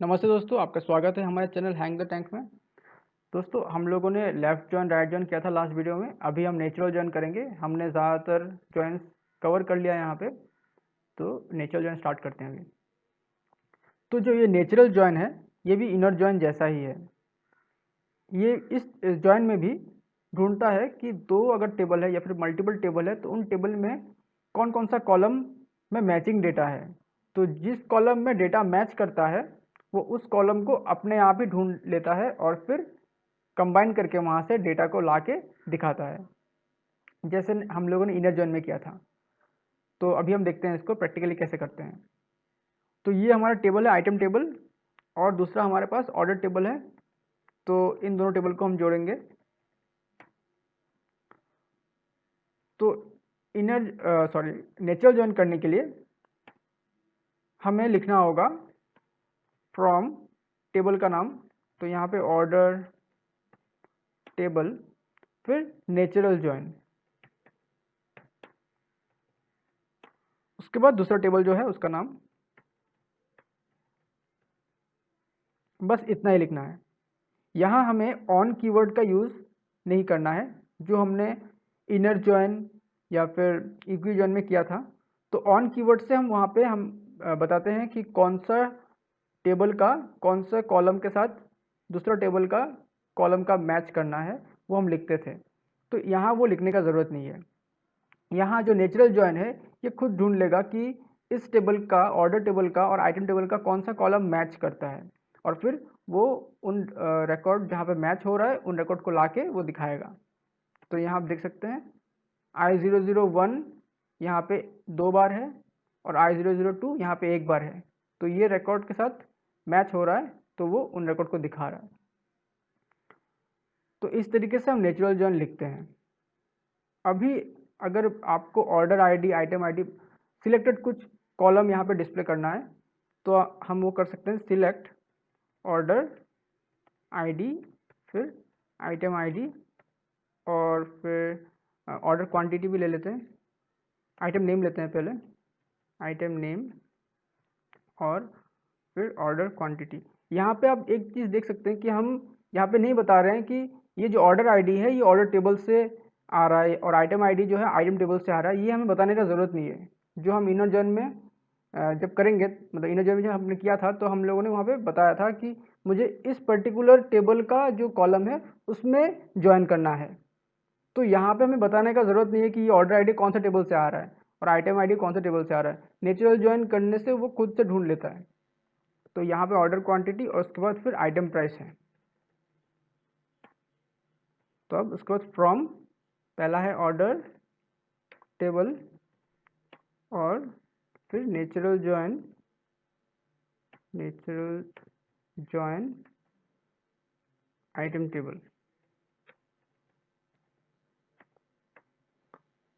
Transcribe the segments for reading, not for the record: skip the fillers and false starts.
नमस्ते दोस्तों, आपका स्वागत है हमारे चैनल हैंग द टैंक में। दोस्तों, हम लोगों ने लेफ़्ट जॉइन, राइट जॉइन किया था लास्ट वीडियो में। अभी हम नेचुरल जॉइन करेंगे। हमने ज़्यादातर जॉइंस कवर कर लिया है यहाँ पे, तो नेचुरल जॉइन स्टार्ट करते हैं अभी। तो जो ये नेचुरल जॉइन है, ये भी इनर जॉइन जैसा ही है। ये इस जॉइन में भी ढूंढता है कि दो अगर टेबल है या फिर मल्टीपल टेबल है, तो उन टेबल में कौन कौन सा कॉलम में मैचिंग डेटा है। तो जिस कॉलम में डेटा मैच करता है, वो उस कॉलम को अपने आप ही ढूंढ लेता है और फिर कंबाइन करके वहाँ से डेटा को ला के दिखाता है, जैसे हम लोगों ने इनर जॉइन में किया था। तो अभी हम देखते हैं इसको प्रैक्टिकली कैसे करते हैं। तो ये हमारा टेबल है, आइटम टेबल, और दूसरा हमारे पास ऑर्डर टेबल है। तो इन दोनों टेबल को हम जोड़ेंगे। तो नेचुरल जॉइन करने के लिए हमें लिखना होगा फ्रॉम टेबल का नाम। तो यहाँ पे ऑर्डर टेबल, फिर नेचुरल जॉइन, उसके बाद दूसरा टेबल जो है उसका नाम। बस इतना ही लिखना है। यहाँ हमें ऑन कीवर्ड का यूज़ नहीं करना है, जो हमने इनर जॉइन या फिर इक्वी जॉइन में किया था। तो ऑन कीवर्ड से हम वहाँ पे बताते हैं कि कौन सा टेबल का कौन सा कॉलम के साथ दूसरा टेबल का कॉलम का मैच करना है, वो हम लिखते थे। तो यहाँ वो लिखने का ज़रूरत नहीं है। यहाँ जो नेचुरल जॉइन है, ये खुद ढूंढ लेगा कि इस टेबल का, ऑर्डर टेबल का और आइटम टेबल का कौन सा कॉलम मैच करता है, और फिर वो उन रिकॉर्ड जहाँ पे मैच हो रहा है उन रिकॉर्ड को लाके वो दिखाएगा। तो यहाँ आप देख सकते हैं I001 यहाँ पे 2 बार है और I002 यहाँ पे 1 बार है। तो ये रिकॉर्ड के साथ मैच हो रहा है, तो वो उन रिकॉर्ड को दिखा रहा है। तो इस तरीके से हम नेचुरल जॉइन लिखते हैं। अभी अगर आपको order ID, item ID, selected कुछ कॉलम यहाँ पे डिस्प्ले करना है, तो हम वो कर सकते हैं सिलेक्ट ऑर्डर आईडी, फिर आइटम आईडी, और फिर ऑर्डर क्वांटिटी भी ले लेते हैं। आइटम नेम लेते हैं पहले, आइटम नेम, और फिर ऑर्डर क्वांटिटी। यहाँ पे आप एक चीज़ देख सकते हैं कि हम यहाँ पे नहीं बता रहे हैं कि ये जो ऑर्डर आईडी है ये ऑर्डर टेबल से आ रहा है और आइटम आईडी जो है आइटम टेबल से आ रहा है। ये हमें बताने का ज़रूरत नहीं है। जो हम इनर जॉइन में जब करेंगे, मतलब इनर जॉइन में जब हमने किया था, तो हम लोगों ने वहाँ पे बताया था कि मुझे इस पर्टिकुलर टेबल का जो कॉलम है उसमें ज्वाइन करना है। तो यहाँ पे हमें बताने का ज़रूरत नहीं है कि ये ऑर्डर आईडी कौन सा टेबल से आ रहा है और आइटम आईडी कौन सा टेबल से आ रहा है। नेचुरल ज्वाइन करने से वो खुद से ढूंढ लेता है। तो यहाँ पे ऑर्डर क्वांटिटी और उसके बाद फिर आइटम प्राइस है। तो अब उसके बाद फ्रॉम, पहला है ऑर्डर टेबल, और फिर नेचुरल ज्वाइन आइटम टेबल।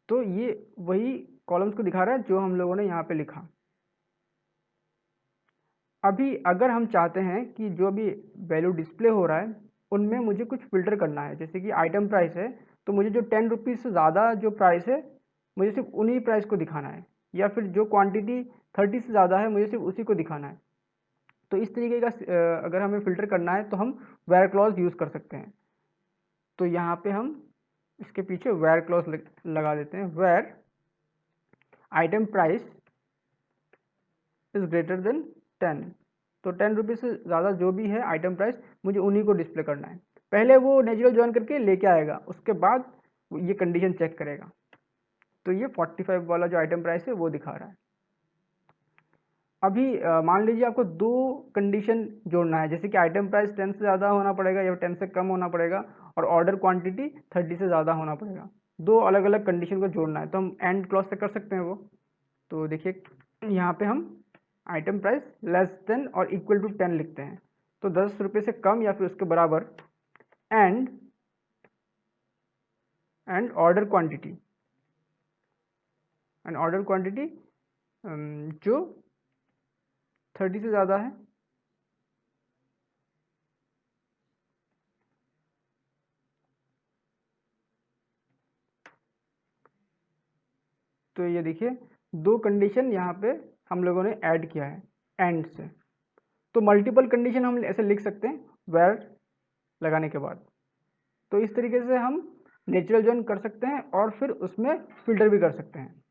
तो ये वही कॉलम्स को दिखा रहा है जो हम लोगों ने यहाँ पे लिखा। अभी अगर हम चाहते हैं कि जो भी वैल्यू डिस्प्ले हो रहा है उनमें मुझे कुछ फ़िल्टर करना है, जैसे कि आइटम प्राइस है, तो मुझे जो 10 रुपीज़ से ज़्यादा जो प्राइस है मुझे सिर्फ उन्हीं प्राइस को दिखाना है, या फिर जो क्वांटिटी 30 से ज़्यादा है मुझे सिर्फ उसी को दिखाना है। तो इस तरीके का अगर हमें फ़िल्टर करना है तो हम वेयर क्लॉज यूज़ कर सकते हैं। तो यहाँ पे हम इसके पीछे वेयर क्लॉज लगा देते हैं, where item price is greater than 10। तो 10 रुपीज़ से ज़्यादा जो भी है आइटम प्राइस, मुझे उन्हीं को डिस्प्ले करना है। पहले वो नेचुरल ज्वाइन करके लेके आएगा, उसके बाद ये कंडीशन चेक करेगा। तो ये 45 वाला जो आइटम प्राइस है वो दिखा रहा है। अभी मान लीजिए आपको दो कंडीशन जोड़ना है, जैसे कि आइटम प्राइस 10 से ज़्यादा होना पड़ेगा या 10 से कम होना पड़ेगा, और ऑर्डर क्वांटिटी 30 से ज़्यादा होना पड़ेगा। दो अलग अलग कंडीशन को जोड़ना है, तो हम एंड क्लॉज से कर सकते हैं वो। तो देखिए यहाँ पे हम आइटम प्राइस लेस देन और इक्वल टू 10 लिखते हैं, तो 10 रुपये से कम या फिर उसके बराबर, एंड ऑर्डर क्वांटिटी, जो 30 से ज़्यादा है। तो ये देखिए दो कंडीशन यहाँ पे हम लोगों ने ऐड किया है एंड से। तो मल्टीपल कंडीशन हम ऐसे लिख सकते हैं वेयर लगाने के बाद। तो इस तरीके से हम नेचुरल जोन कर सकते हैं और फिर उसमें फिल्टर भी कर सकते हैं।